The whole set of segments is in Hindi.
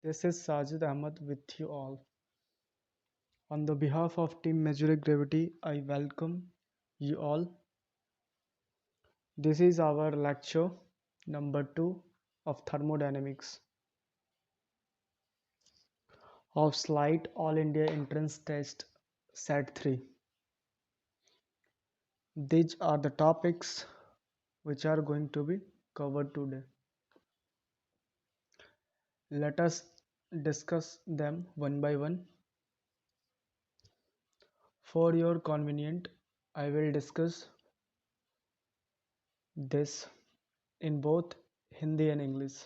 This is Sajid Ahmed with you all. On the behalf of Team Measuring Gravity, I welcome you all. This is our lecture number 2 of thermodynamics of SLIDE All India Entrance Test Set 3. These are the topics which are going to be covered today. Let us discuss them one by one. For your convenience, I will discuss this in both Hindi and English.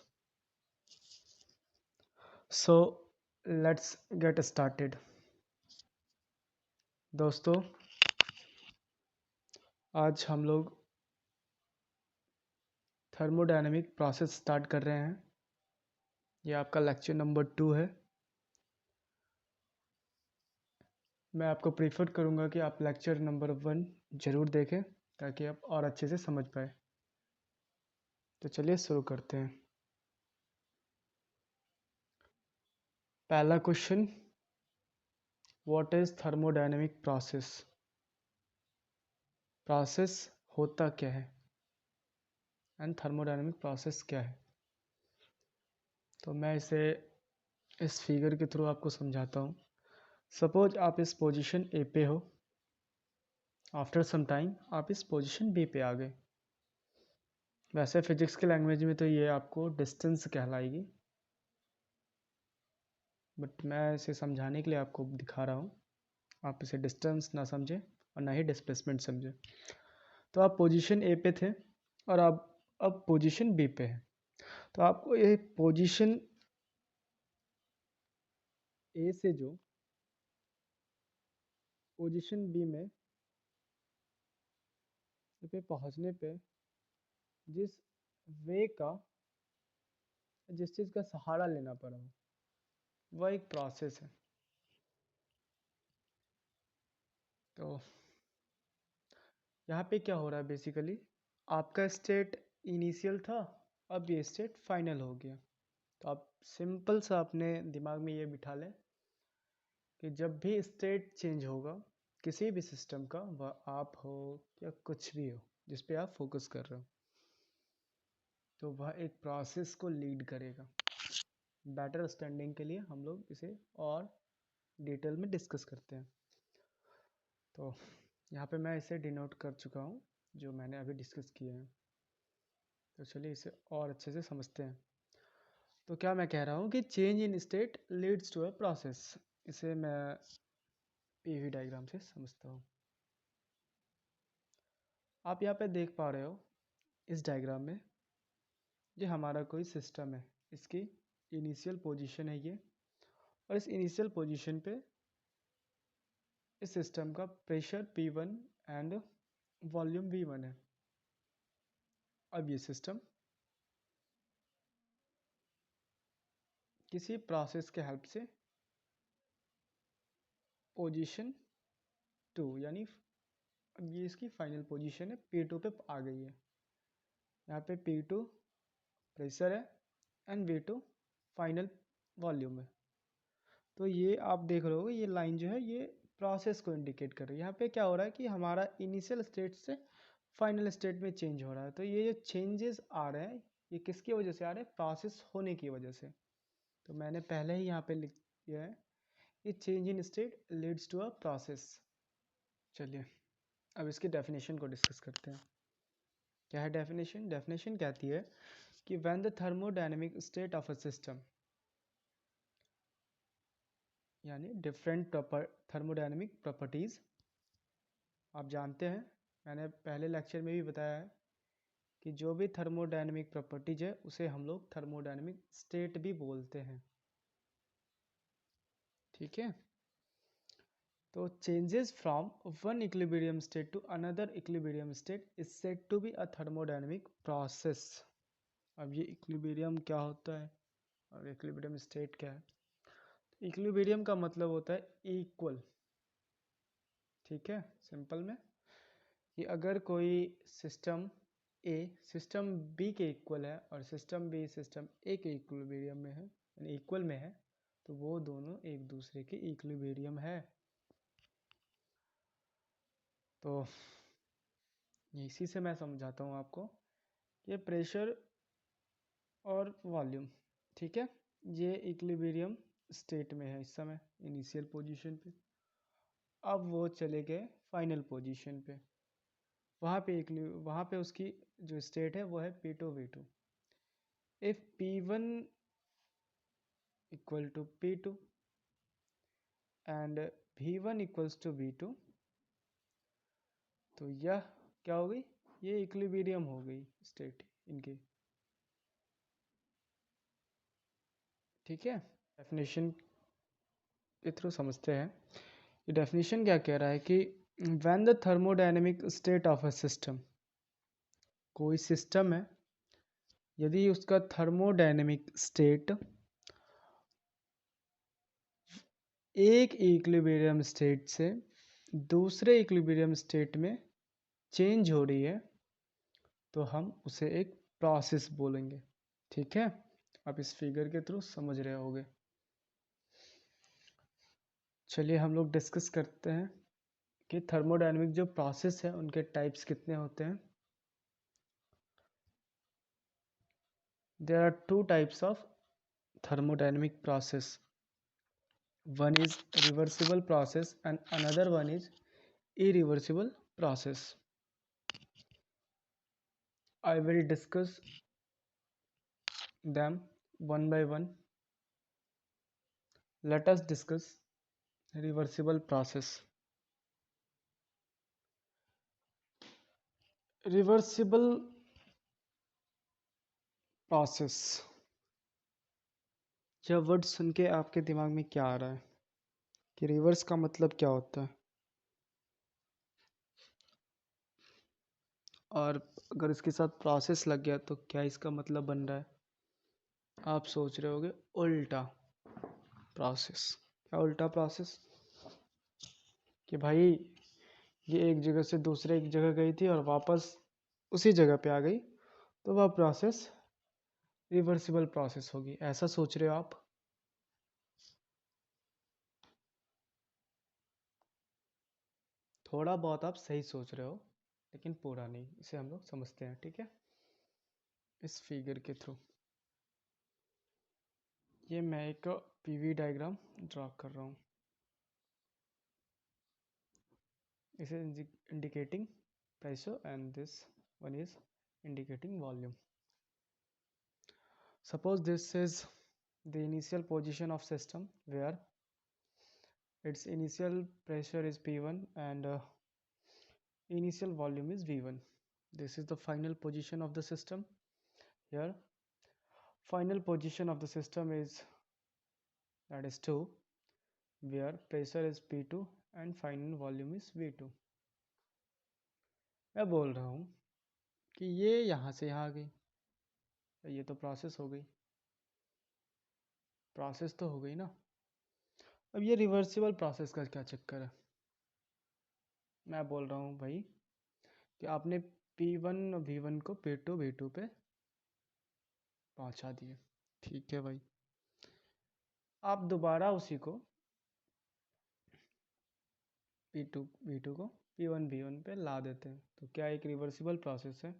So let's get started. दोस्तों आज हम लोग थर्मोडायनेमिक प्रोसेस स्टार्ट कर रहे हैं. ये आपका लेक्चर नंबर 2 है. मैं आपको प्रीफर करूँगा कि आप लेक्चर नंबर 1 ज़रूर देखें ताकि आप और अच्छे से समझ पाए. तो चलिए शुरू करते हैं. पहला question, what is thermodynamic process. Process होता क्या है एंड थर्मोडायनेमिक प्रोसेस क्या है. तो मैं इसे इस फिगर के थ्रू आपको समझाता हूँ. सपोज आप इस पोजीशन ए पे हो, आफ्टर सम टाइम आप इस पोजीशन बी पे आ गए. वैसे फिजिक्स के लैंग्वेज में तो ये आपको डिस्टेंस कहलाएगी, बट मैं इसे समझाने के लिए आपको दिखा रहा हूँ. आप इसे डिस्टेंस ना समझें और ना ही डिस्प्लेसमेंट समझें. तो आप पोजीशन ए पे थे और आप अब पोजीशन बी पे हैं. तो आपको ये पोजीशन ए से जो पोजीशन बी में पे पहुँचने पे जिस वे का जिस चीज़ का सहारा लेना पड़ा वह एक प्रोसेस है. तो यहाँ पे क्या हो रहा है, बेसिकली आपका स्टेट इनिशियल था, अब ये स्टेट फाइनल हो गया. तो आप सिंपल सा अपने दिमाग में ये बिठा लें कि जब भी स्टेट चेंज होगा किसी भी सिस्टम का, वह आप हो या कुछ भी हो जिस पे आप फोकस कर रहे हो, तो वह एक प्रोसेस को लीड करेगा. बेटर अंडरस्टैंडिंग के लिए हम लोग इसे और डिटेल में डिस्कस करते हैं. तो यहाँ पे मैं इसे डिनोट कर चुका हूँ जो मैंने अभी डिस्कस किए हैं. तो चलिए इसे और अच्छे से समझते हैं. तो क्या मैं कह रहा हूँ कि change in state leads to a process. इसे मैं पीवी डायग्राम से समझता हूँ. आप यहाँ पे देख पा रहे हो इस डायग्राम में, ये हमारा कोई सिस्टम है. इसकी इनिशियल पोजीशन है ये, और इस इनिशियल पोजीशन पे इस सिस्टम का pressure P1 and volume V1 है. अब ये सिस्टम किसी प्रोसेस के हेल्प से पोजीशन 2 यानी अब ये इसकी फाइनल पोजीशन है P2 पे आ गई है. यहाँ पे P2 प्रेशर है एंड V2 फाइनल वॉल्यूम है. तो ये आप देख रहे हो, ये लाइन जो है ये प्रोसेस को इंडिकेट कर रही है. यहाँ पे क्या हो रहा है कि हमारा इनिशियल स्टेट से फाइनल स्टेट में चेंज हो रहा है. तो ये जो चेंजेस आ रहे हैं ये किसकी वजह से आ रहे हैं, प्रोसेस होने की वजह से. तो मैंने पहले ही यहाँ पे लिख दिया है कि change in state leads to a process. चलिए अब इसकी डेफिनेशन को डिस्कस करते हैं. क्या है डेफिनेशन. डेफिनेशन कहती है कि when the thermodynamic state of a system, यानी डिफरेंट थर्मोडायनेमिक प्रॉपर्टीज. आप जानते हैं मैंने पहले लेक्चर में भी बताया है कि जो भी थर्मोडायनेमिक प्रॉपर्टीज है उसे हम लोग थर्मोडायनेमिक स्टेट भी बोलते हैं. ठीक है. तो changes from one equilibrium state to another equilibrium state is said to be a thermodynamic process. अब ये इक्विलिब्रियम क्या होता है और इक्विलिब्रियम स्टेट क्या है. इक्विलिब्रियम का मतलब होता है इक्वल. ठीक है. सिंपल में कि अगर कोई सिस्टम ए सिस्टम बी के इक्वल है और सिस्टम बी सिस्टम ए के इक्विलिब्रियम में है, यानी इक्वल में है, तो वो दोनों एक दूसरे के इक्विलिब्रियम है। तो इसी से मैं समझाता हूँ आपको, ये प्रेशर और वॉल्यूम, ठीक है, ये इक्विलिब्रियम स्टेट में है इस समय इनिशियल पोजीशन पे। अब वो चले गए फाइनल पोजीशन पे, वहाँ पे उसकी जो स्टेट है वो है P2 V2। If P1 equal to P2 and V1 equals to V2, तो यह क्या हो गई, ये इक्विलिब्रियम हो गई स्टेट इनकी, ठीक है। डेफिनेशन के थ्रू समझते हैं। ये डेफिनेशन क्या कह रहा है कि when the thermodynamic state of a system, कोई सिस्टम है, यदि उसका थर्मोडायनेमिक स्टेट एक इक्विलिब्रियम स्टेट से दूसरे इक्विलिब्रियम स्टेट में चेंज हो रही है, तो हम उसे एक प्रोसेस बोलेंगे, ठीक है। आप इस फिगर के थ्रू समझ रहे होगे। चलिए हम लोग डिस्कस करते हैं कि थर्मोडायनेमिक जो प्रोसेस है उनके टाइप्स कितने होते हैं। There are two types of thermodynamic process. One is reversible process and another one is irreversible process. I will discuss them one by one. Let us discuss reversible process. Reversible process, यह वर्ड सुन के आपके दिमाग में क्या आ रहा है कि रिवर्स का मतलब क्या होता है, और अगर इसके साथ प्रोसेस लग गया तो क्या इसका मतलब बन रहा है। आप सोच रहे होगे उल्टा प्रोसेस। क्या उल्टा प्रोसेस, कि भाई ये एक जगह से दूसरे एक जगह गई थी और वापस उसी जगह पे आ गई, तो वह प्रोसेस रिवर्सिबल प्रोसेस होगी, ऐसा सोच रहे हो आप। थोड़ा बहुत आप सही सोच रहे हो, लेकिन पूरा नहीं। इसे हम लोग समझते हैं, ठीक है, इस फिगर के थ्रू। ये मैं एक पीवी डायग्राम ड्रॉ कर रहा हूँ, इसे indicating pressure and this one is indicating volume. Suppose this is the initial position of system where its initial pressure is P1 and initial volume is V1. This is the final position of the system. Here final position of the system is, that is 2, where pressure is P2 and final volume is V2. मैं बोल रहा हूँ कि ये यहाँ से यहाँ आ गई, ये तो प्रोसेस हो गई, प्रोसेस तो हो गई ना। अब ये रिवर्सिबल प्रोसेस का क्या चक्कर है। मैं बोल रहा हूँ भाई कि आपने P1 V1 को P2 V2 पे पहुंचा दिए, ठीक है भाई। आप दोबारा उसी को P2 V2 को P1 V1 पे ला देते हैं, तो क्या एक रिवर्सिबल प्रोसेस है।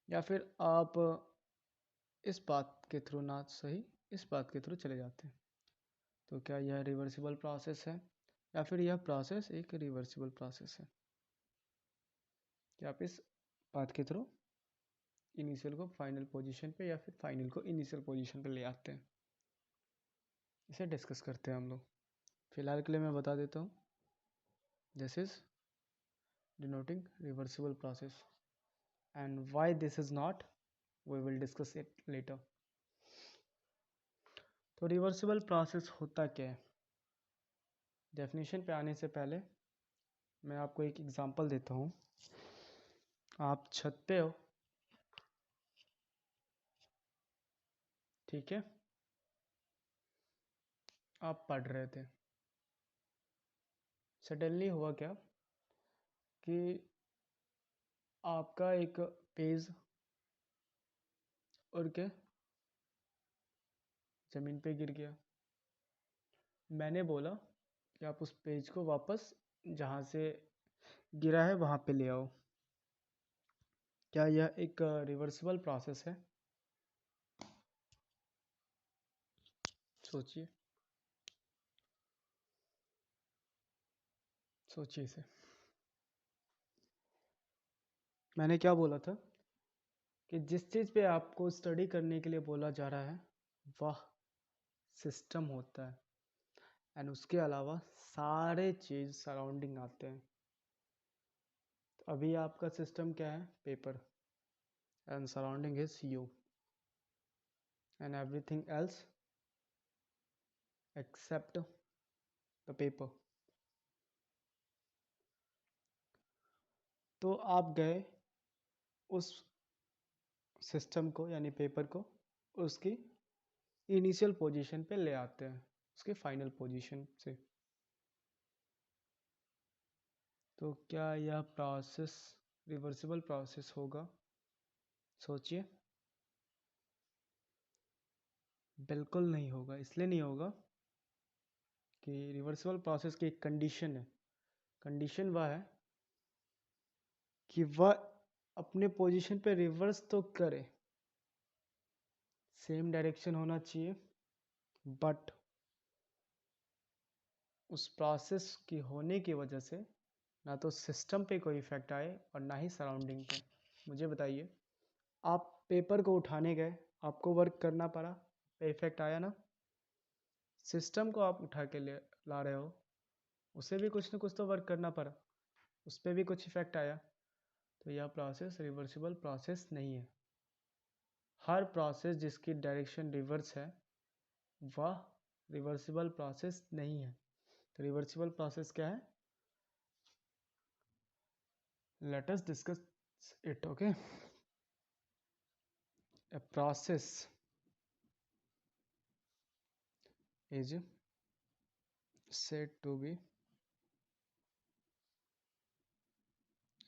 या फिर आप इस बात के थ्रू ना सही इस बात के थ्रू चले जाते हैं, तो क्या यह रिवर्सिबल प्रोसेस है, या फिर यह प्रोसेस एक रिवर्सिबल प्रोसेस है। क्या आप इस बात के थ्रू इनिशियल को फाइनल पोजीशन पे या फिर फाइनल को इनिशियल पोजीशन पे ले आते हैं, इसे डिस्कस करते हैं हम लोग। फिलहाल के लिए मैं बता देता हूँ, this is denoting reversible process and why this is not, we will discuss it later. तो रिवर्सिबल प्रोसेस होता क्या है, डेफिनेशन पे आने से पहले मैं आपको एक एग्जांपल देता हूँ। आप छत पे हो, ठीक है, आप पढ़ रहे थे, सडनली हुआ क्या कि आपका एक पेज उड़ के ज़मीन पे गिर गया। मैंने बोला कि आप उस पेज को वापस जहाँ से गिरा है वहाँ पे ले आओ। क्या यह एक रिवर्सिबल प्रोसेस है? सोचिए, सोचिए इसे। मैंने क्या बोला था कि जिस चीज़ पे आपको स्टडी करने के लिए बोला जा रहा है वह सिस्टम होता है, एंड उसके अलावा सारे चीज़ सराउंडिंग आते हैं। तो अभी आपका सिस्टम क्या है? Paper, and surrounding is you and everything else except the paper. तो आप गए उस सिस्टम को यानी पेपर को उसकी इनिशियल पोजीशन पे ले आते हैं, उसके फाइनल पोजीशन से। तो क्या यह प्रोसेस रिवर्सिबल प्रोसेस होगा? सोचिए। बिल्कुल नहीं होगा। इसलिए नहीं होगा कि रिवर्सिबल प्रोसेस की एक कंडीशन है। कंडीशन वह है कि वह अपने पोजीशन पे रिवर्स तो करे, सेम डायरेक्शन होना चाहिए, बट उस प्रोसेस की होने की वजह से ना तो सिस्टम पे कोई इफेक्ट आए और ना ही सराउंडिंग पे। मुझे बताइए, आप पेपर को उठाने गए, आपको वर्क करना पड़ा, पे इफेक्ट आया ना? सिस्टम को आप उठा के ले ला रहे हो, उसे भी कुछ ना कुछ तो वर्क करना पड़ा, उस पर भी कुछ इफेक्ट आया। तो यह प्रोसेस रिवर्सिबल प्रोसेस नहीं है। हर प्रोसेस जिसकी डायरेक्शन रिवर्स है वह रिवर्सिबल प्रोसेस नहीं है। तो रिवर्सिबल प्रोसेस क्या है? Let us discuss it. Okay, a process is said to be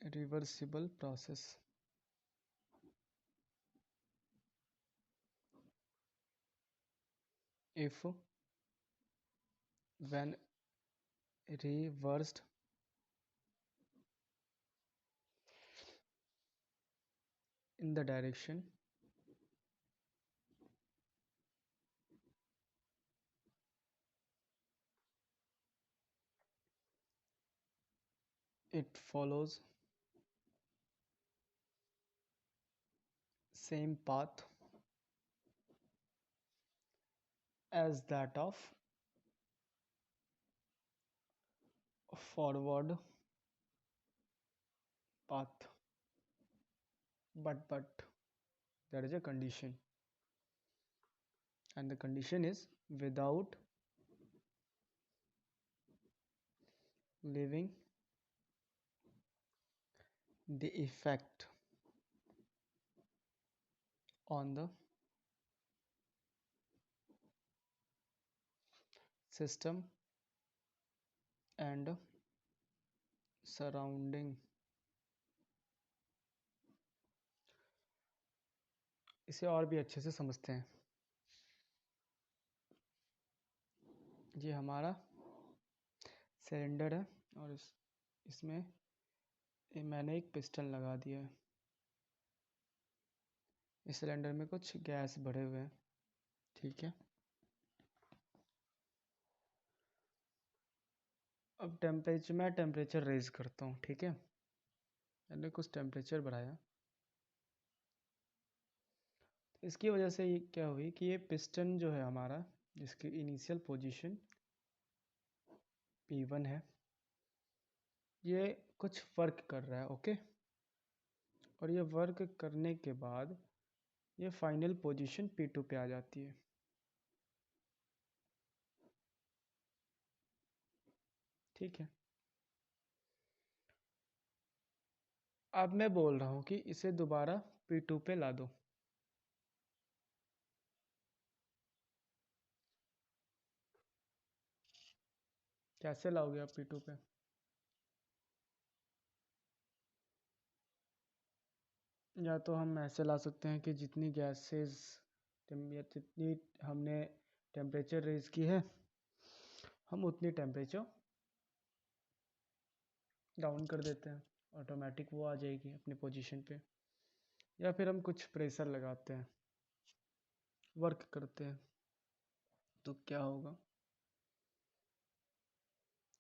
a reversible process if when reversed in the direction it follows same path as that of forward path, but there is a condition, and the condition is without leaving the effect on the system and surrounding। इसे और भी अच्छे से समझते हैं। ये हमारा सिलेंडर है और इसमें मैंने एक पिस्टन लगा दिया है। इस सिलेंडर में कुछ गैस भरे हुए हैं, ठीक है। अब मैं टेम्परेचर रेज करता हूँ, ठीक है। मैंने कुछ टेम्परेचर बढ़ाया, इसकी वजह से ये क्या हुई कि ये पिस्टन जो है हमारा, जिसकी इनिशियल पोजीशन P1 है, ये कुछ वर्क कर रहा है, ओके। और ये वर्क करने के बाद ये फाइनल पोजीशन P2 पे आ जाती है, ठीक है। अब मैं बोल रहा हूँ कि इसे दोबारा P2 पे ला दो। कैसे लाओगे आप P2 पे? या तो हम ऐसे ला सकते हैं कि जितनी गैसेस या जितनी हमने टेम्परेचर रेज की है हम उतनी टेम्परेचर डाउन कर देते हैं, ऑटोमेटिक वो आ जाएगी अपनी पोजीशन पे। या फिर हम कुछ प्रेशर लगाते हैं, वर्क करते हैं, तो क्या होगा।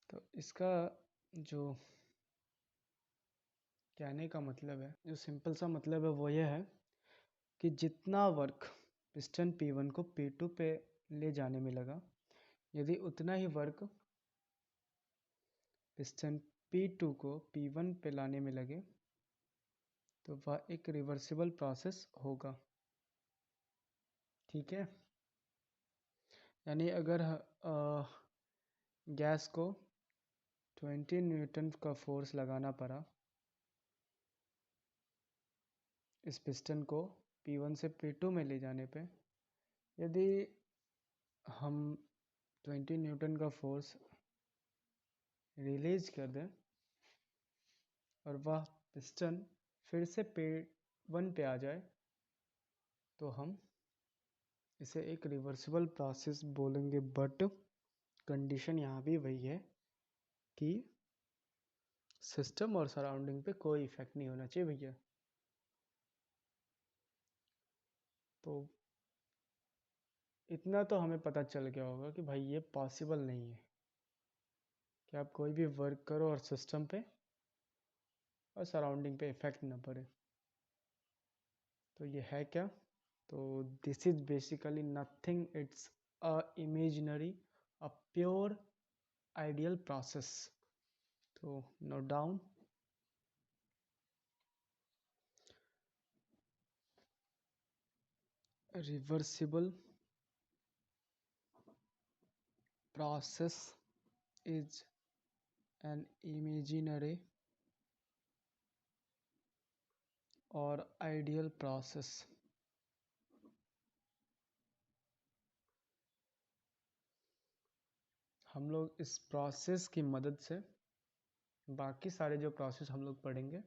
तो इसका जो कहने का मतलब है, जो सिंपल सा मतलब है वो ये है कि जितना वर्क पिस्टन P1 को P2 पे ले जाने में लगा, यदि उतना ही वर्क पिस्टन P2 को P1 पे लाने में लगे तो वह एक रिवर्सिबल प्रोसेस होगा। ठीक है, यानी अगर गैस को 20 न्यूटन का फोर्स लगाना पड़ा इस पिस्टन को P1 से P2 में ले जाने पे, यदि हम 20 न्यूटन का फोर्स रिलीज कर दें और वह पिस्टन फिर से P1 पे आ जाए तो हम इसे एक रिवर्सिबल प्रोसेस बोलेंगे। बट कंडीशन यहाँ भी वही है कि सिस्टम और सराउंडिंग पे कोई इफेक्ट नहीं होना चाहिए भैया। तो इतना तो हमें पता चल गया होगा कि भाई ये पॉसिबल नहीं है कि आप कोई भी वर्क करो और सिस्टम पे और सराउंडिंग पे इफेक्ट ना पड़े। तो ये है क्या, तो this is basically nothing, it's a imaginary, a pure ideal process. तो note down, reversible process is an imaginary or ideal process। हम लोग इस प्रोसेस की मदद से बाकी सारे जो प्रोसेस हम लोग पढ़ेंगे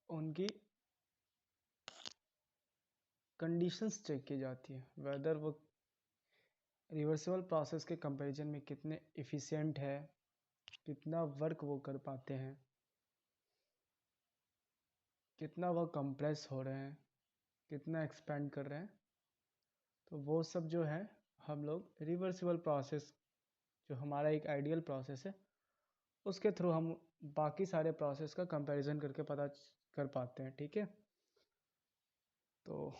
उनकी कंडीशंस चेक की जाती है, वेदर वो रिवर्सिबल प्रोसेस के कंपैरिजन में कितने एफिशिएंट है, कितना वर्क वो कर पाते हैं, कितना वो कंप्रेस हो रहे हैं, कितना एक्सपेंड कर रहे हैं। तो वो सब जो है हम लोग रिवर्सिबल प्रोसेस, जो हमारा एक आइडियल प्रोसेस है, उसके थ्रू हम बाकी सारे प्रोसेस का कंपैरिजन करके पता कर पाते हैं। ठीक है, तो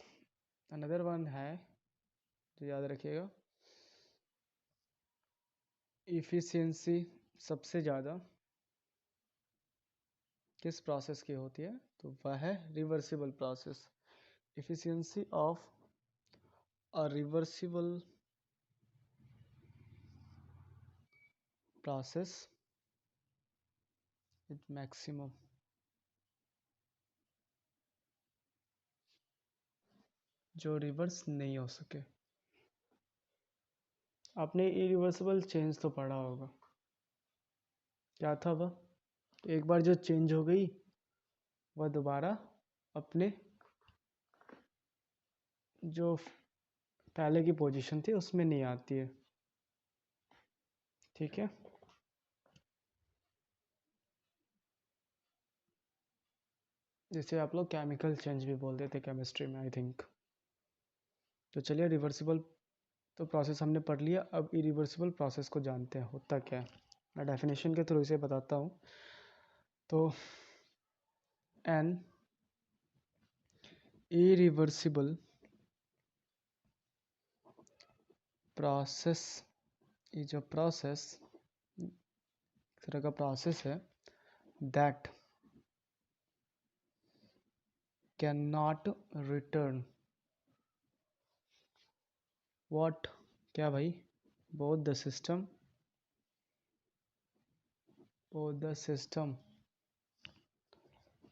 अनदर वन है जो याद रखिएगा, इफ़िशियंसी सबसे ज़्यादा किस प्रोसेस की होती है, तो वह है reversible process. Efficiency of a reversible process is maximum. जो रिवर्स नहीं हो सके। आपने इरिवर्सिबल चेंज तो पढ़ा होगा, क्या था वह, एक बार जो चेंज हो गई वह दोबारा अपने जो पहले की पोजीशन थी उसमें नहीं आती है। ठीक है, जैसे आप लोग केमिकल चेंज भी बोल देते केमिस्ट्री में आई थिंक। तो चलिए, रिवर्सिबल तो प्रोसेस हमने पढ़ लिया, अब इरिवर्सिबल प्रोसेस को जानते हैं होता क्या है। मैं डेफिनेशन के थ्रू इसे बताता हूँ। तो an irreversible process is a process, तरह का प्रोसेस है that can not return what, क्या भाई, both the system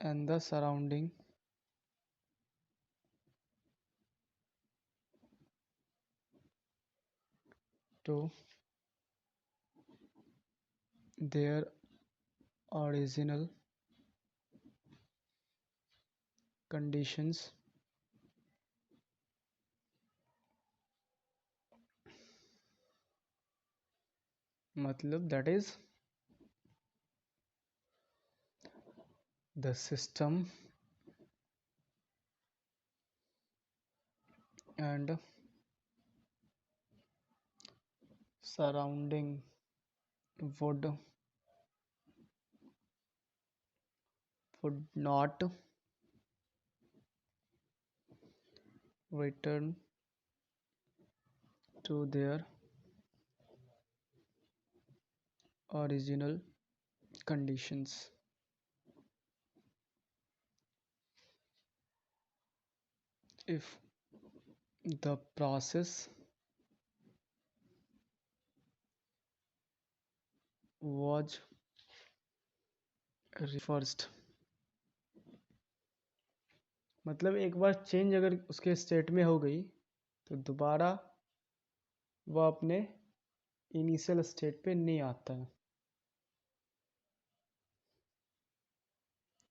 and the surrounding to their original conditions मतलब that is the system and surrounding would not return to their original conditions if the process was reversed। मतलब एक बार चेंज अगर उसके स्टेट में हो गई तो दोबारा वो अपने इनिशियल स्टेट पे नहीं आता है।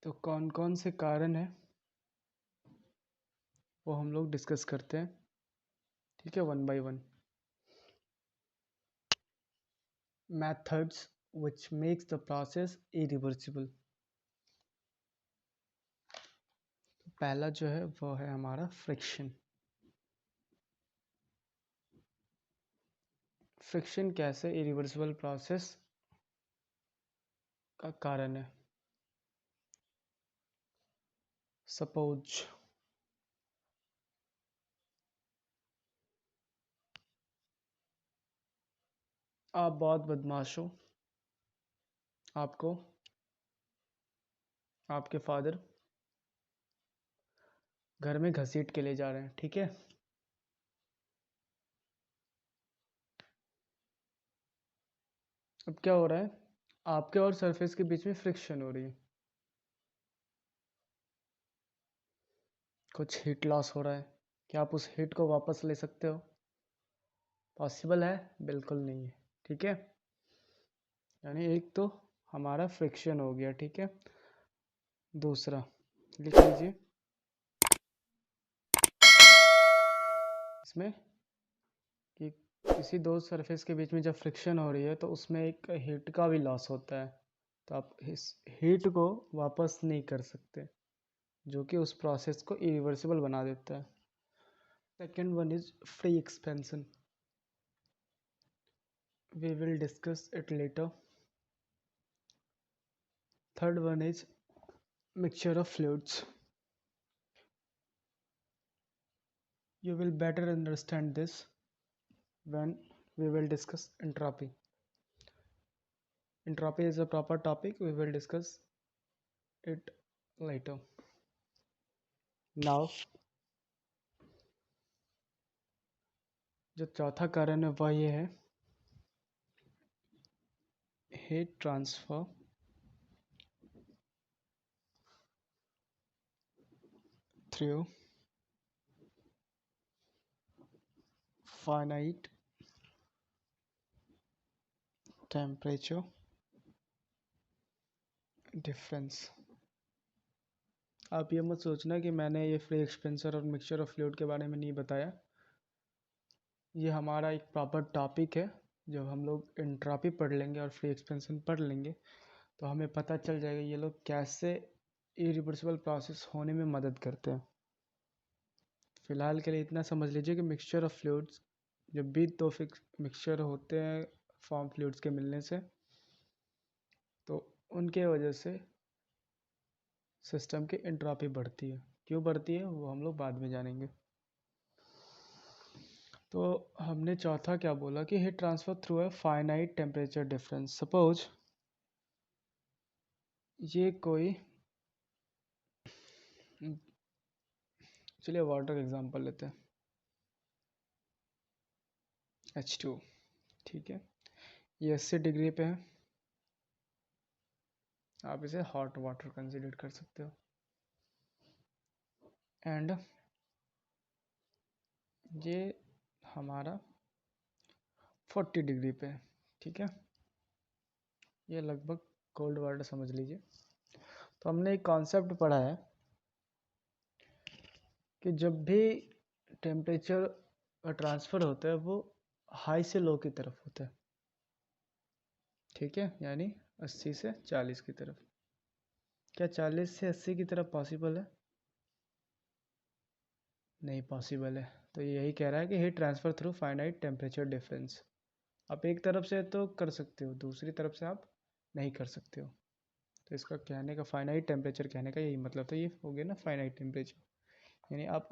तो कौन कौन से कारण हैं वो हम लोग डिस्कस करते हैं, ठीक है, one by one. Methods which makes the process irreversible. पहला जो है वो है हमारा फ्रिक्शन। फ्रिक्शन कैसे इरिवर्सिबल प्रोसेस का कारण है। सपोज आप बहुत बदमाश हो, आपको आपके फादर घर में घसीट के ले जा रहे हैं, ठीक है। अब क्या हो रहा है, आपके और सरफेस के बीच में फ्रिक्शन हो रही है, कुछ हीट लॉस हो रहा है। क्या आप उस हीट को वापस ले सकते हो? पॉसिबल है? बिल्कुल नहीं है, ठीक है। यानी एक तो हमारा फ्रिक्शन हो गया, ठीक है। दूसरा लिख लीजिए, इसमें कि किसी दो सरफेस के बीच में जब फ्रिक्शन हो रही है तो उसमें एक हीट का भी लॉस होता है। तो आप इस हीट को वापस नहीं कर सकते, जो कि उस प्रोसेस को इरिवर्सिबल बना देता है। Second one is free expansion, we will discuss it later. Third one is mixture of fluids, you will better understand this when we will discuss entropy. Entropy is a proper topic, we will discuss it later. Now जो चौथा कारण है वह ये है, heat transfer through finite temperature difference। आप ये मत सोचना कि मैंने ये फ्री एक्सपेंसर और मिक्सचर ऑफ फ्लूइड के बारे में नहीं बताया। ये हमारा एक प्रॉपर टॉपिक है। जब हम लोग एंट्रोपी पढ़ लेंगे और फ्री एक्सपेंशन पढ़ लेंगे तो हमें पता चल जाएगा ये लोग कैसे इरिवर्सिबल प्रोसेस होने में मदद करते हैं। फिलहाल के लिए इतना समझ लीजिए कि मिक्सचर ऑफ फ्लूइड्स, जब भी दो मिक्सचर होते हैं फॉर्म फ्लूइड्स के मिलने से, तो उनके वजह से सिस्टम की एंट्रोपी बढ़ती है। क्यों बढ़ती है वो हम लोग बाद में जानेंगे। तो हमने चौथा क्या बोला कि heat transfer through a finite temperature difference. Suppose ये कोई, चलिए वाटर का एग्जांपल लेते हैं, H2, ठीक है। ये 80 डिग्री पे है, आप इसे हॉट वाटर कंसीडर कर सकते हो। एंड ये हमारा 40 डिग्री पे है, ठीक है। ये लगभग कोल्ड वाटर समझ लीजिए। तो हमने एक कॉन्सेप्ट पढ़ा है कि जब भी टेम्परेचर का ट्रांसफ़र होता है वो हाई से लो की तरफ होता है, ठीक है, यानी 80 से 40 की तरफ। क्या 40 से 80 की तरफ पॉसिबल है? नहीं पॉसिबल है। तो यही कह रहा है कि heat transfer through finite temperature difference. आप एक तरफ से तो कर सकते हो, दूसरी तरफ से आप नहीं कर सकते हो। तो इसका कहने का फाइनाइट टेम्परेचर कहने का यही मतलब था, ये हो गया ना फाइनाइट टेम्परेचर। यानी आप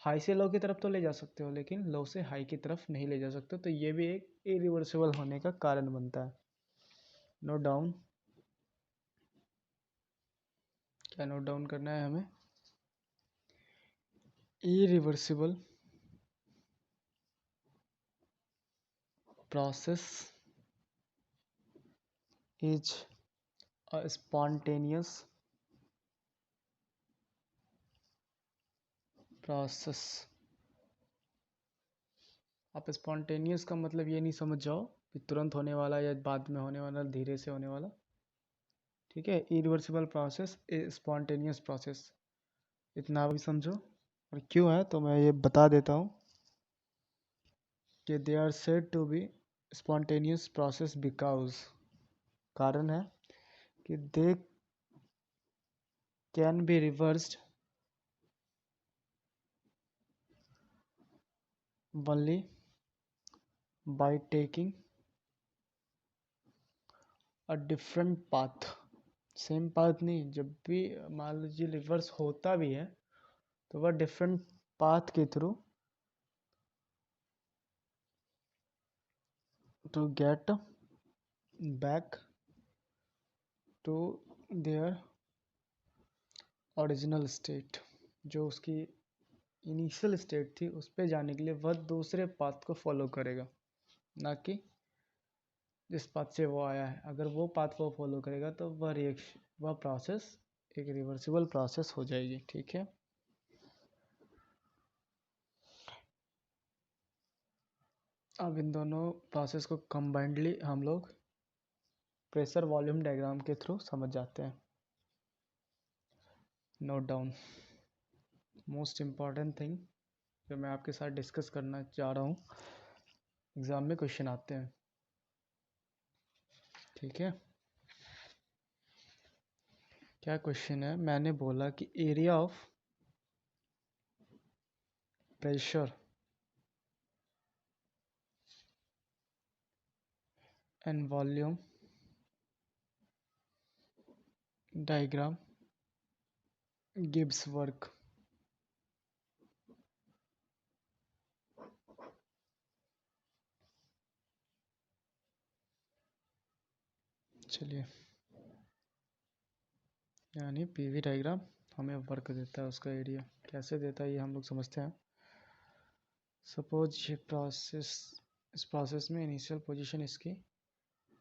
हाई से लो की तरफ तो ले जा सकते हो लेकिन लो से हाई की तरफ नहीं ले जा सकते, तो ये भी एक इरिवर्सिबल होने का कारण बनता है। नोट डाउन, क्या नोट डाउन करना है हमें? Irreversible process is a spontaneous process। आप स्पॉन्टेनियस का मतलब ये नहीं समझ जाओ कि तुरंत होने वाला या बाद में होने वाला, धीरे से होने वाला, ठीक है। इरिवर्सिबल प्रोसेस स्पॉन्टेनियस प्रोसेस, इतना भी समझो। और क्यों है तो मैं ये बता देता हूँ कि they are said to be spontaneous process because, कारण है कि they can be reversed only by taking a different path। Same path नहीं, जब भी मान लीजिए रिवर्स होता भी है तो वह डिफरेंट पाथ के through to get back to their original state. जो उसकी इनिशियल स्टेट थी उस पे जाने के लिए वह दूसरे पाथ को फॉलो करेगा, ना कि जिस पाथ से वो आया है। अगर वो पाथ वो फॉलो करेगा तो वह रिएक्शन, वह प्रोसेस एक रिवर्सिबल प्रोसेस हो जाएगी, ठीक है। अब इन दोनों प्रोसेस को कंबाइंडली हम लोग प्रेशर वॉल्यूम डायग्राम के थ्रू समझ जाते हैं। Note down, most important thing जो मैं आपके साथ डिस्कस करना चाह रहा हूँ, एग्ज़ाम में क्वेश्चन आते हैं, ठीक है। क्या क्वेश्चन है? मैंने बोला कि area of pressure and volume diagram gives work. चलिए, यानी पीवी डायग्राम हमें वर्क देता है, उसका एरिया कैसे देता है ये हम लोग समझते हैं। सपोज ये प्रोसेस, इस प्रोसेस में इनिशियल पोजीशन इसकी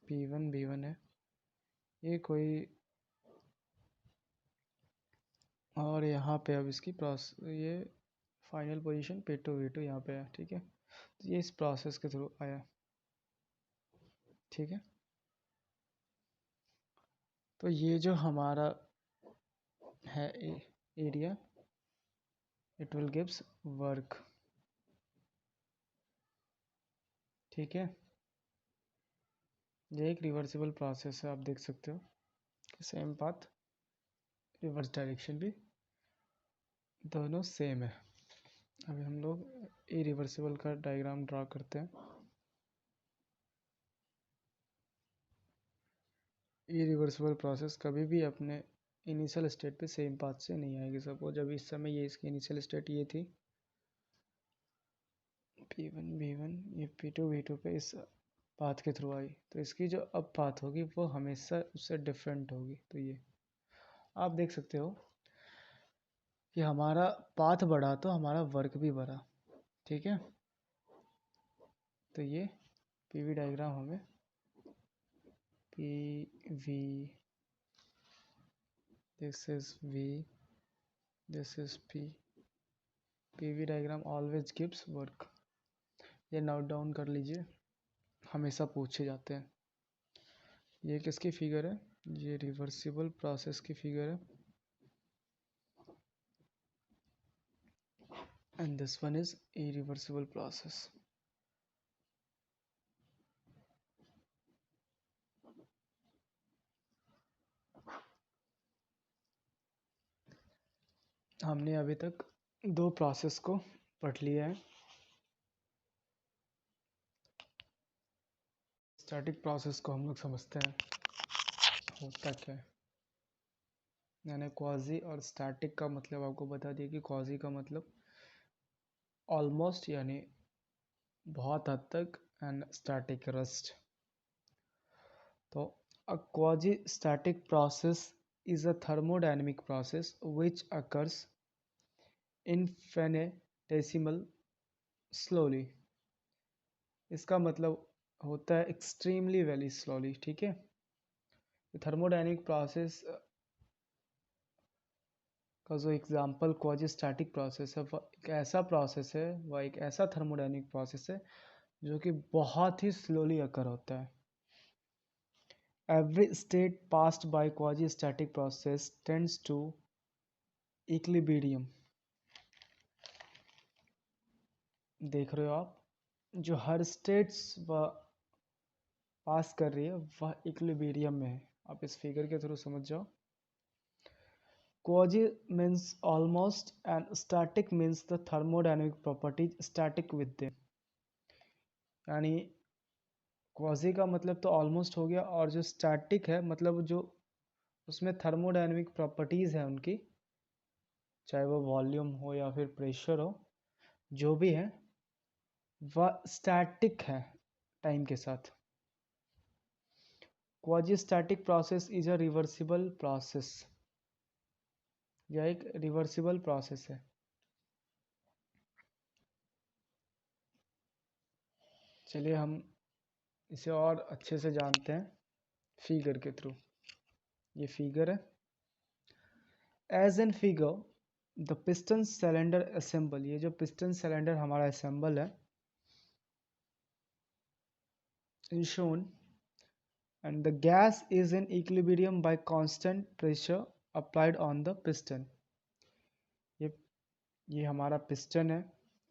P1 B1 है, ये कोई, और यहाँ पे अब इसकी ये फाइनल पोजीशन P2 V2 यहाँ पे है, ठीक है। तो ये इस प्रोसेस के थ्रू आया, ठीक है। तो ये जो हमारा है area, it will gives work, ठीक है। ये एक रिवर्सिबल प्रोसेस है, आप देख सकते हो कि सेम पाथ, रिवर्स डायरेक्शन भी दोनों सेम है। अभी हम लोग इरिवर्सिबल का डायग्राम ड्रा करते हैं। इरिवर्सिबल प्रोसेस कभी भी अपने इनिशियल स्टेट पे सेम पाथ से नहीं आएगी। सपोज अभी इस समय ये इसकी इनिशियल स्टेट ये थी P1 B1, ये P2 V2 पे इस पाथ के थ्रू आई, तो इसकी जो अब पाथ होगी वो हमेशा उससे डिफरेंट होगी। तो ये आप देख सकते हो कि हमारा पाथ बढ़ा तो हमारा वर्क भी बढ़ा, ठीक है। तो ये पीवी डायग्राम हमें PV, this is V, this is P, PV diagram always gives work. ये नोट डाउन कर लीजिए, हमेशा पूछे जाते हैं। ये किसकी फिगर है? ये रिवर्सिबल प्रोसेस की फिगर है। and this one is irreversible process. हमने अभी तक दो प्रोसेस को पढ़ लिया है। स्टैटिक प्रोसेस को हम लोग समझते हैं होता क्या है। यानी क्वाजी और स्टैटिक का मतलब आपको बता दिया कि क्वाजी का मतलब ऑलमोस्ट यानी बहुत हद तक एंड स्टैटिक रेस्ट। तो a quasi-static process is a thermodynamic process which occurs infinitesimal slowly। इसका मतलब होता है एक्सट्रीमली वेरी स्लोली। ठीक है, थर्मोडायनिक प्रोसेस का जो एग्जांपल क्वाजी स्टैटिक प्रोसेस है वह एक ऐसा प्रोसेस है, वह एक ऐसा थर्मोडायनिक प्रोसेस है जो कि बहुत ही स्लोली अकर होता है। Every state passed by quasi-static process tends to equilibrium। देख रहे हो आप, जो हर स्टेट्स वह पास कर रही है वह इक्विलिब्रियम में है। आप इस फिगर के थ्रू समझ जाओ। Quasi means almost and static means the thermodynamic properties static with them। यानी क्वाजी का मतलब तो ऑलमोस्ट हो गया, और जो स्टैटिक है मतलब जो उसमें थर्मोडायनेमिक प्रॉपर्टीज है उनकी, चाहे वो वॉल्यूम हो या फिर प्रेशर हो, जो भी है वह स्टैटिक है टाइम के साथ। Quasi static process is a reversible process. यह एक रिवर्सिबल प्रोसेस है। चलिए हम इसे और अच्छे से जानते हैं फिगर के थ्रू। ये फिगर है। As an figure the piston cylinder assemble. ये जो पिस्टन सिलेंडर हमारा असेंबल है is shown and the gas is in equilibrium by constant pressure applied on the piston। ये ये हमारा पिस्टन है,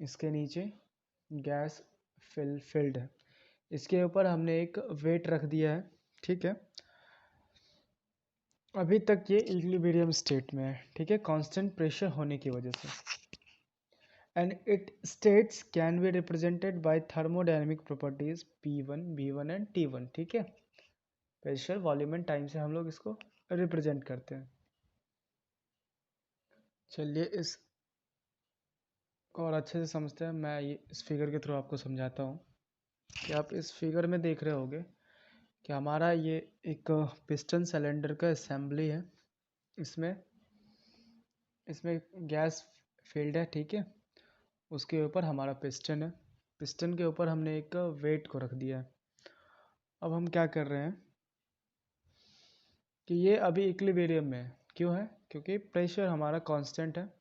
इसके नीचे गैस फिल्ड है, इसके ऊपर हमने एक वेट रख दिया है। ठीक है, अभी तक ये इक्विलिब्रियम स्टेट में है। ठीक है, कांस्टेंट प्रेशर होने की वजह से। And it states can be represented by thermodynamic properties P1, V1 and T1। ठीक है, प्रेशर, वॉल्यूम एंड टाइम से हम लोग इसको रिप्रेजेंट करते हैं। चलिए इस को और अच्छे से समझते हैं। मैं ये इस फिगर के थ्रू आपको समझाता हूँ कि आप इस फिगर में देख रहे होंगे कि हमारा ये एक पिस्टन सिलेंडर का असेंबली है। इसमें इसमें गैस फील्ड है। ठीक है, उसके ऊपर हमारा पिस्टन है। पिस्टन के ऊपर हमने एक वेट को रख दिया है। अब हम क्या कर रहे हैं कि ये अभी इक्विलिब्रियम में है। क्यों है? क्योंकि प्रेशर हमारा कांस्टेंट है।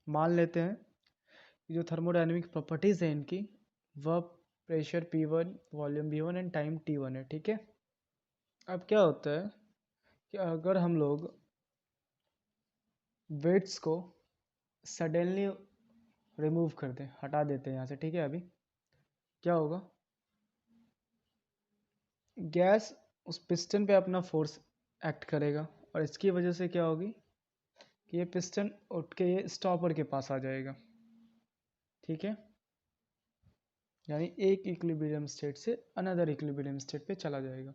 मान लेते हैं जो थर्मोडायनेमिक प्रॉपर्टीज़ हैं इनकी, वह pressure P1, volume V1 and time T1 है। ठीक है, अब क्या होता है कि अगर हम लोग वेट्स को सडनली रिमूव कर दें, हटा देते हैं यहाँ से, ठीक है, अभी क्या होगा, गैस उस पिस्टन पे अपना फोर्स एक्ट करेगा और इसकी वजह से क्या होगी कि ये पिस्टन उठ के ये स्टॉपर के पास आ जाएगा। ठीक है, यानी एक इक्विलिब्रियम स्टेट से अनदर इक्विलिब्रियम स्टेट पे चला जाएगा,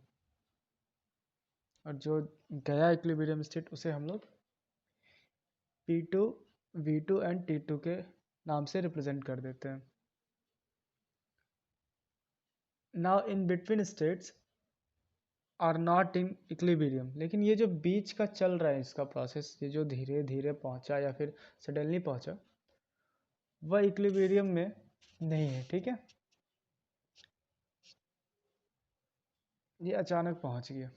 और जो गया इक्विलिब्रियम स्टेट उसे हम लोग P2, V2 एंड T2 के नाम से रिप्रेजेंट कर देते हैं। Now in between states are not in equilibrium. लेकिन ये जो बीच का चल रहा है इसका प्रोसेस, ये जो धीरे धीरे पहुंचा या फिर सडनली पहुंचा, वह इक्विलिब्रियम में नहीं है। ठीक है, ये अचानक पहुंच गया।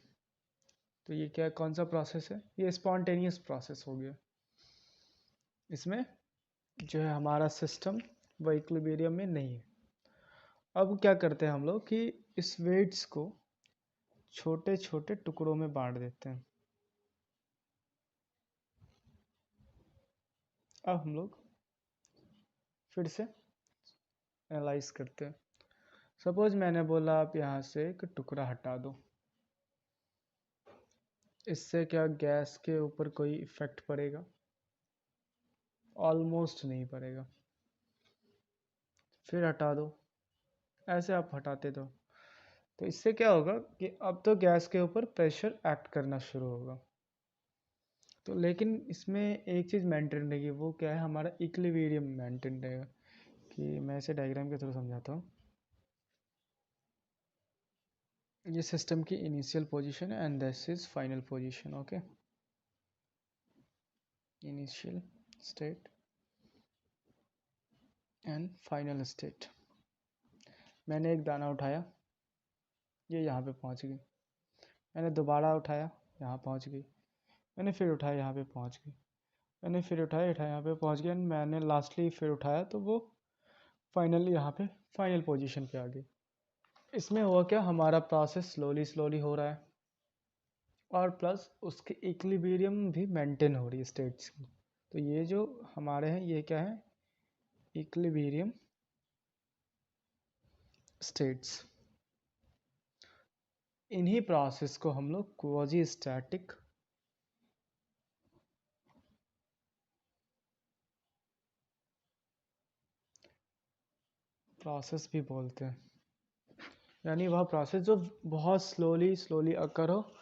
तो ये क्या, कौन सा प्रोसेस है? ये स्पॉन्टेनियस प्रोसेस हो गया। इसमें जो है हमारा सिस्टम वह इक्विलिब्रियम में नहीं है। अब क्या करते हैं हम लोग कि इस वेट्स को छोटे छोटे टुकड़ों में बांट देते हैं। अब हम लोग फिर से एनालाइज करते हैं। सपोज मैंने बोला आप यहाँ से एक टुकड़ा हटा दो, इससे क्या गैस के ऊपर कोई इफेक्ट पड़ेगा? ऑलमोस्ट नहीं पड़ेगा। फिर हटा दो, ऐसे आप हटाते तो इससे क्या होगा कि अब तो गैस के ऊपर प्रेशर एक्ट करना शुरू होगा। तो लेकिन इसमें एक चीज़ मेंटेन रहेगी, वो क्या है, हमारा इक्विलिब्रियम मेंटेन रहेगा। कि मैं इसे डायग्राम के थ्रू समझाता हूँ। ये सिस्टम की इनिशियल पोजीशन है and this is final position. Okay, initial state and final state. मैंने एक दाना उठाया, ये यहाँ पे पहुँच गई। मैंने दोबारा उठाया, यहाँ पहुँच गई। मैंने फिर उठाया, यहाँ पे पहुँच गई। मैंने फिर उठाया यहाँ पे पहुँच गया। मैंने लास्टली फिर उठाया तो वो फाइनली यहाँ पे फाइनल पोजीशन पे आ गई। इसमें हुआ क्या, हमारा प्रोसेस स्लोली स्लोली हो रहा है और प्लस उसकी इक्विलिब्रियम भी मेंटेन हो रही है स्टेट्स की। तो ये जो हमारे हैं ये क्या है, इक्विलिब्रियम स्टेट्स। इन्हीं प्रोसेस को हम लोग क्वाजी स्टैटिक प्रोसेस भी बोलते हैं। यानी वह प्रोसेस जो बहुत स्लोली स्लोली अकर हो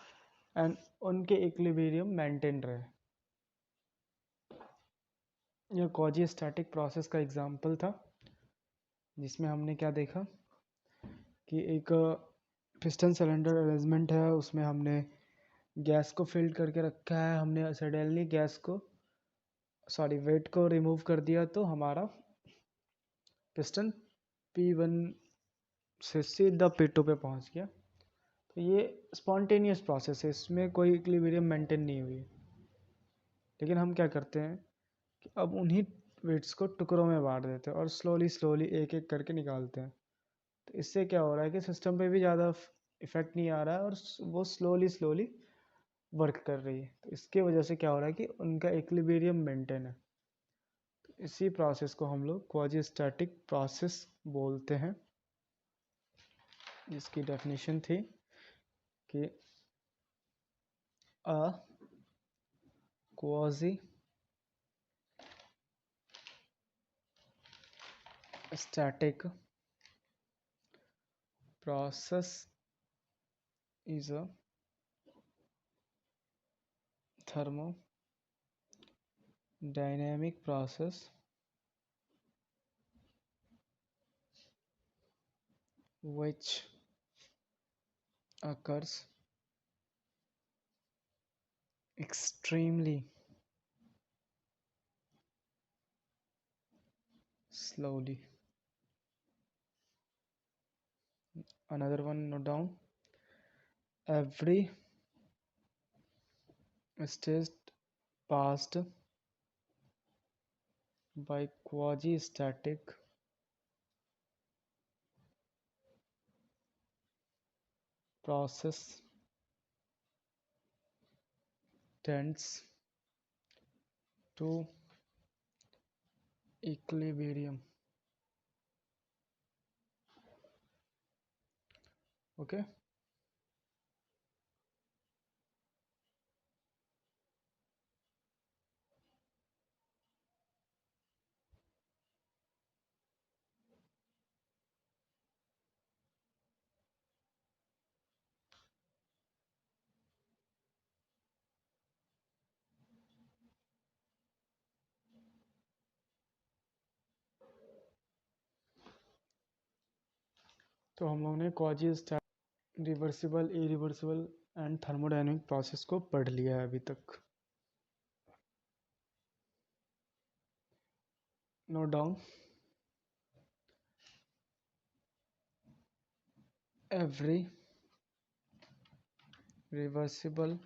एंड उनके इक्विलिब्रियम मेंटेन रहे। यह क्वाजी स्टैटिक प्रोसेस का एग्जांपल था, जिसमें हमने क्या देखा कि एक पिस्टन सिलेंडर अरेंजमेंट है, उसमें हमने गैस को फिल करके रखा है। हमने सडनली गैस को वेट को रिमूव कर दिया तो हमारा पिस्टन P1 से सीधा P2 पे पहुंच गया। तो ये स्पॉन्टेनियस प्रोसेस है, इसमें कोई इक्विलिब्रियम मेंटेन नहीं हुई। लेकिन हम क्या करते हैं कि अब उन्हीं वेट्स को टुकड़ों में बांट देते हैं और स्लोली स्लोली एक एक करके निकालते हैं। तो इससे क्या हो रहा है कि सिस्टम पे भी ज़्यादा इफेक्ट नहीं आ रहा है और वो स्लोली स्लोली वर्क कर रही है। तो इसके वजह से क्या हो रहा है कि उनका इक्विलिब्रियम मेंटेन है। तो इसी प्रोसेस को हम लोग क्वाजी स्टैटिक प्रोसेस बोलते हैं, जिसकी डेफिनेशन थी कि a quasi static process is a thermodynamic process which occurs extremely slowly. Another one, note down. Every stage passed by quasi-static process tends to equilibrium. Okay. तो हम लोगों ने quasi reversible, irreversible and thermodynamic process को पढ़ लिया है अभी तक। Note down, every reversible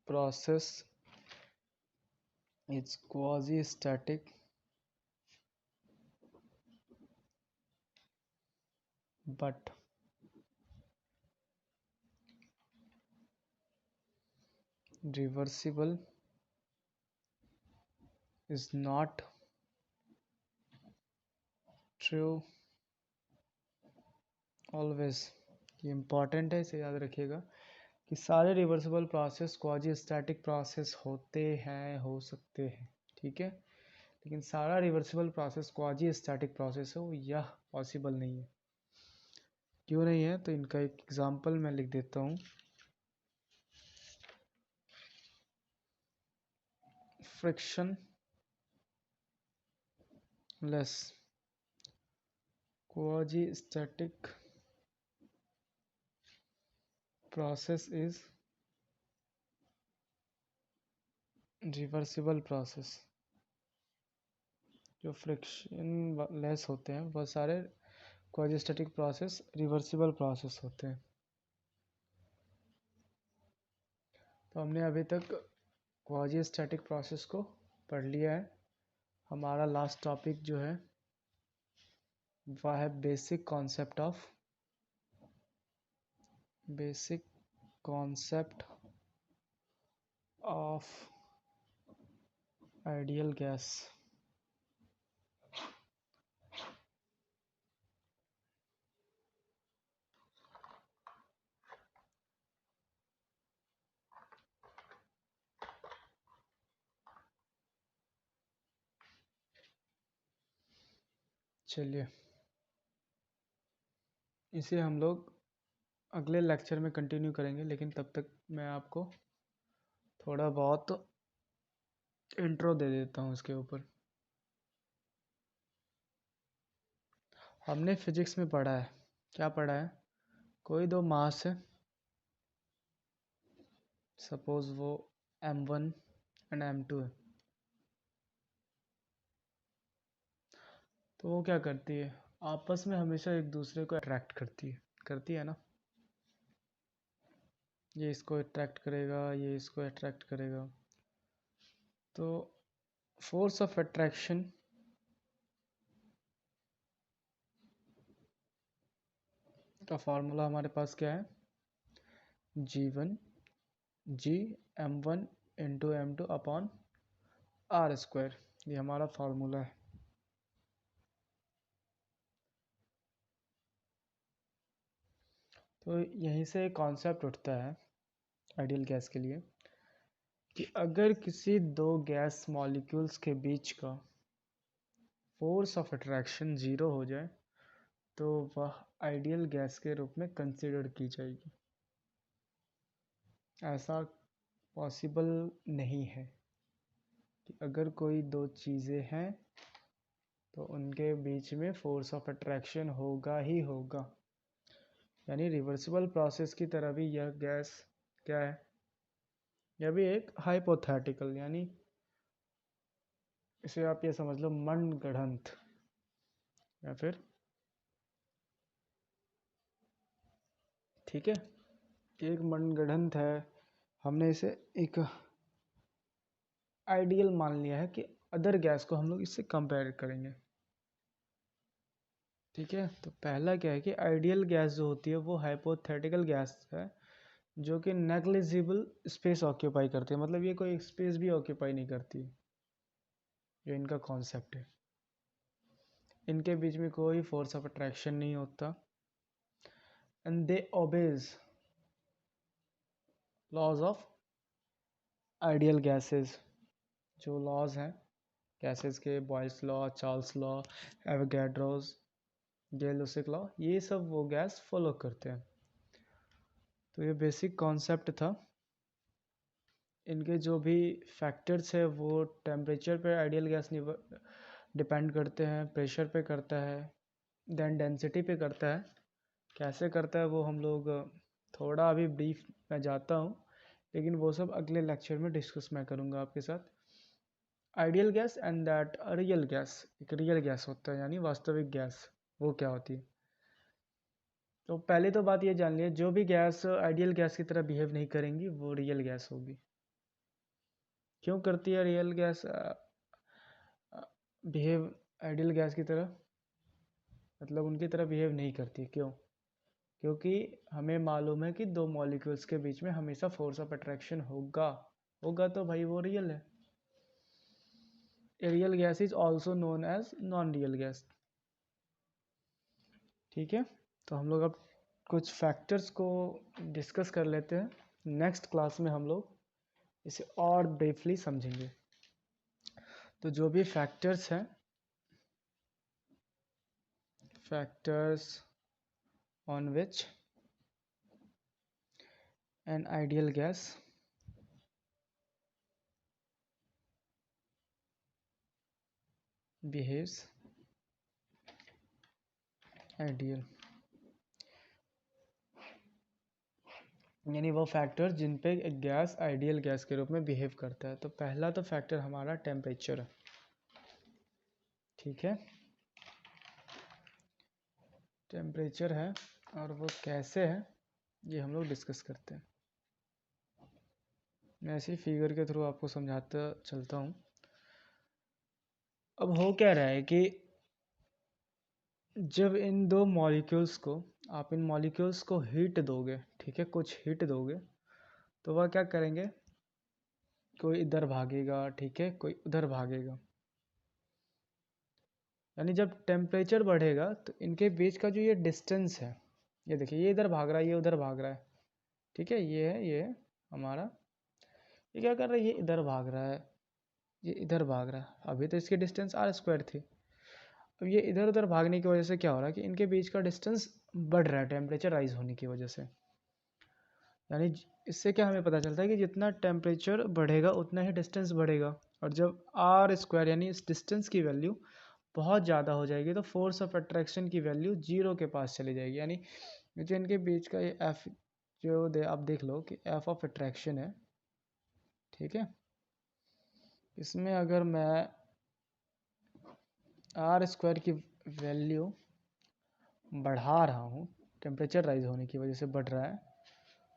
process is quasi-static but reversible is not true always. ये इम्पॉर्टेंट है, इसे याद रखिएगा कि सारे reversible process quasi static process होते हैं, हो सकते हैं, ठीक है, लेकिन सारा reversible process quasi static process हो यह पॉसिबल नहीं है। क्यों नहीं है? तो इनका एक एग्जांपल मैं लिख देता हूँ। Friction less quasi static process is reversible process. जो फ्रिक्शन लेस होते हैं वह सारे क्वाजीस्टैटिक प्रोसेस रिवर्सिबल प्रोसेस होते हैं। तो हमने अभी तक क्वाजीस्टैटिक प्रोसेस को पढ़ लिया है। हमारा लास्ट टॉपिक जो है वह है basic concept of ideal gas. चलिए, इसे हम लोग अगले लेक्चर में कंटिन्यू करेंगे, लेकिन तब तक मैं आपको थोड़ा बहुत इंट्रो दे देता हूँ इसके ऊपर। हमने फिजिक्स में पढ़ा है, क्या पढ़ा है? कोई दो मास है, सपोज वो m1 एंड m2 है, तो वो क्या करती है? आपस में हमेशा एक दूसरे को अट्रैक्ट करती है ना। ये इसको अट्रैक्ट करेगा, ये इसको अट्रैक्ट करेगा। तो फोर्स ऑफ अट्रैक्शन का फॉर्मूला हमारे पास क्या है? G1 G m1 into m2 upon r square. ये हमारा फॉर्मूला है। तो यहीं से एक कॉन्सेप्ट उठता है आइडियल गैस के लिए कि अगर किसी दो गैस मॉलिक्यूल्स के बीच का फोर्स ऑफ अट्रैक्शन 0 हो जाए तो वह आइडियल गैस के रूप में कंसिडर की जाएगी। ऐसा पॉसिबल नहीं है कि अगर कोई दो चीज़ें हैं तो उनके बीच में फोर्स ऑफ अट्रैक्शन होगा ही होगा। यानी रिवर्सिबल प्रोसेस की तरह भी यह गैस क्या है? यह भी एक हाइपोथेटिकल, यानी इसे आप ये समझ लो मनगढ़ंत, या फिर ठीक है, एक मनगढ़ंत है। हमने इसे एक आइडियल मान लिया है कि अदर गैस को हम लोग इससे कंपेयर करेंगे, ठीक है। तो पहला क्या है कि आइडियल गैस जो होती है वो हाइपोथेटिकल गैस है जो कि नेग्लिजिबल स्पेस ऑक्यूपाई करती है, मतलब ये कोई स्पेस भी ऑक्यूपाई नहीं करती। ये इनका कॉन्सेप्ट है। इनके बीच में कोई फोर्स ऑफ अट्रैक्शन नहीं होता and they obey laws of ideal gases. जो लॉज हैं गैसेस के, Boyle's law, Charles law, Avogadro's, Gay Lussac law, ये सब वो गैस फॉलो करते हैं। तो ये बेसिक कॉन्सेप्ट था। इनके जो भी फैक्टर्स है वो टेम्परेचर पे आइडियल गैस डिपेंड करते हैं, प्रेशर पे करता है, देन डेंसिटी पे करता है। कैसे करता है वो हम लोग थोड़ा अभी ब्रीफ में जाता हूँ, लेकिन वो सब अगले लेक्चर में डिस्कस मैं करूँगा आपके साथ। Ideal gas and that real gas, एक रियल गैस होता है यानी वास्तविक गैस, वो क्या होती है। तो पहले तो बात ये जान लिया, जो भी गैस आइडियल गैस की तरह बिहेव नहीं करेंगी वो रियल गैस होगी। क्यों करती है real gas behave ideal gas की तरह? मतलब उनकी तरह बिहेव नहीं करती, क्यों? क्योंकि हमें मालूम है कि दो मॉलिक्यूल्स के बीच में हमेशा फोर्स ऑफ अट्रैक्शन होगा। होगा तो भाई वो रियल है। Real gas is also known as non real gas. ठीक है, तो हम लोग अब कुछ फैक्टर्स को डिस्कस कर लेते हैं। नेक्स्ट क्लास में हम लोग इसे और ब्रीफली समझेंगे। तो जो भी फैक्टर्स हैं, factors on which an ideal gas behaves ideal, यानी वो फैक्टर जिन पे एक गैस आइडियल गैस के रूप में बिहेव करता है। तो पहला तो फैक्टर हमारा टेम्परेचर है। ठीक है, टेम्परेचर है, और वो कैसे है ये हम लोग डिस्कस करते हैं। मैं ऐसे ही फिगर के थ्रू आपको समझाता चलता हूँ। अब हो क्या रहा है कि जब इन दो मॉलिक्यूल्स को, आप इन मॉलिक्यूल्स को हीट दोगे, ठीक है, कुछ हीट दोगे, तो वह क्या करेंगे, कोई इधर भागेगा, ठीक है, कोई उधर भागेगा। यानी जब टेम्परेचर बढ़ेगा तो इनके बीच का जो ये डिस्टेंस है, ये देखिए, ये इधर भाग रहा है, ये उधर भाग रहा है, ठीक है, ये है हमारा, ये क्या कर रहा है, ये इधर भाग रहा है, ये इधर भाग रहा है। अभी तो इसकी डिस्टेंस r² थी। अब ये इधर उधर भागने की वजह से क्या हो रहा है कि इनके बीच का डिस्टेंस बढ़ रहा है टेम्परेचर राइज होने की वजह से। यानी इससे क्या हमें पता चलता है कि जितना टेम्परेचर बढ़ेगा उतना ही डिस्टेंस बढ़ेगा। और जब r² यानी इस डिस्टेंस की वैल्यू बहुत ज़्यादा हो जाएगी तो फोर्स ऑफ अट्रैक्शन की वैल्यू 0 के पास चली जाएगी। यानी जो इनके बीच का ये एफ, जो आप देख लो कि एफ ऑफ अट्रैक्शन है, ठीक है, इसमें अगर मैं r² की वैल्यू बढ़ा रहा हूँ, टेम्परेचर राइज होने की वजह से बढ़ रहा है,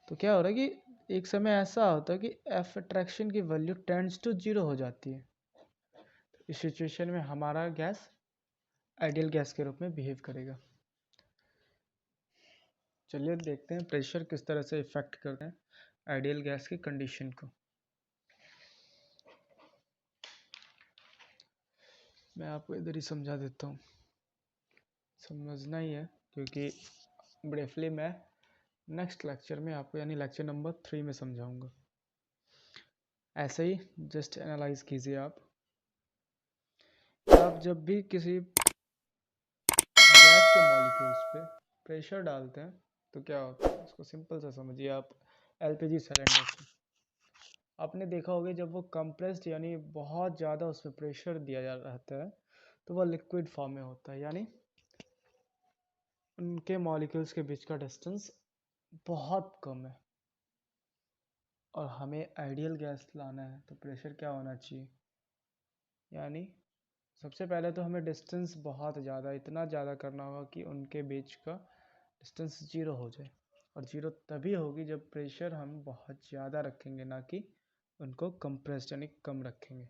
तो क्या हो रहा है कि एक समय ऐसा होता है कि एफ अट्रैक्शन की वैल्यू टेंड्स टू 0 हो जाती है। तो इस सिचुएशन में हमारा गैस आइडियल गैस के रूप में बिहेव करेगा। चलिए देखते हैं प्रेशर किस तरह से इफेक्ट करते हैं आइडियल गैस की कंडीशन को। मैं आपको इधर ही समझा देता हूँ, समझना ही है, क्योंकि ब्रीफली मैं नेक्स्ट लेक्चर में आपको, यानी लेक्चर नंबर 3 में समझाऊंगा। ऐसे ही जस्ट एनालाइज कीजिए आप जब भी किसी गैस के मॉलिक्यूल्स पे प्रेशर डालते हैं तो क्या होता है, उसको सिंपल सा समझिए आप। एलपीजी सिलेंडर से आपने देखा होगा जब वो कंप्रेस्ड यानी बहुत ज़्यादा उसमें प्रेशर दिया जा रहता है तो वह लिक्विड फॉर्म में होता है, यानी उनके मॉलिक्यूल्स के बीच का डिस्टेंस बहुत कम है। और हमें आइडियल गैस लाना है तो प्रेशर क्या होना चाहिए, यानी सबसे पहले तो हमें डिस्टेंस बहुत ज़्यादा, इतना ज़्यादा करना होगा कि उनके बीच का डिस्टेंस 0 हो जाए। और 0 तभी होगी जब प्रेशर हम बहुत ज़्यादा रखेंगे, ना कि उनको कंप्रेस्ड यानी कम रखेंगे।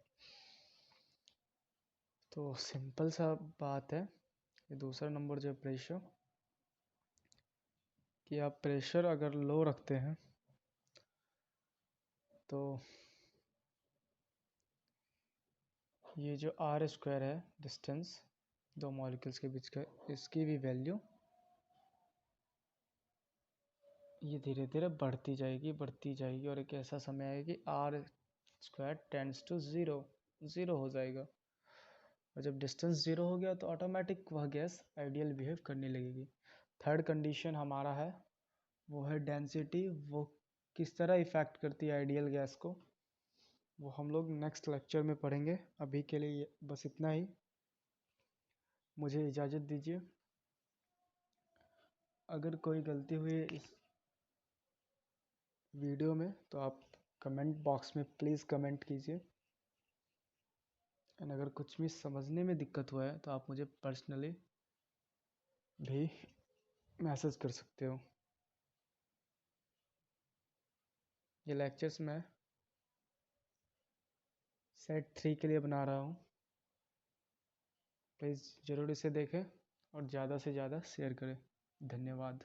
तो सिंपल सा बात है। ये दूसरा नंबर जो प्रेशर, कि आप प्रेशर अगर लो रखते हैं तो ये जो r² है डिस्टेंस दो मॉलिक्यूल्स के बीच का, इसकी भी वैल्यू ये धीरे धीरे बढ़ती जाएगी और एक ऐसा समय आएगा कि r² टेंड्स टू 0 हो जाएगा। और जब डिस्टेंस 0 हो गया तो ऑटोमेटिक वह गैस आइडियल बिहेव करने लगेगी। थर्ड कंडीशन हमारा है वो है डेंसिटी। वो किस तरह इफ़ेक्ट करती है आइडियल गैस को, वो हम लोग नेक्स्ट लेक्चर में पढ़ेंगे। अभी के लिए बस इतना ही, मुझे इजाज़त दीजिए। अगर कोई गलती हुई इस वीडियो में तो आप कमेंट बॉक्स में प्लीज़ कमेंट कीजिए। एंड अगर कुछ भी समझने में दिक्कत हुआ है तो आप मुझे पर्सनली भी मैसेज कर सकते हो। ये लेक्चर्स मैं सेट 3 के लिए बना रहा हूँ। प्लीज़ ज़रूर इसे देखें और ज़्यादा से ज़्यादा शेयर करें। धन्यवाद।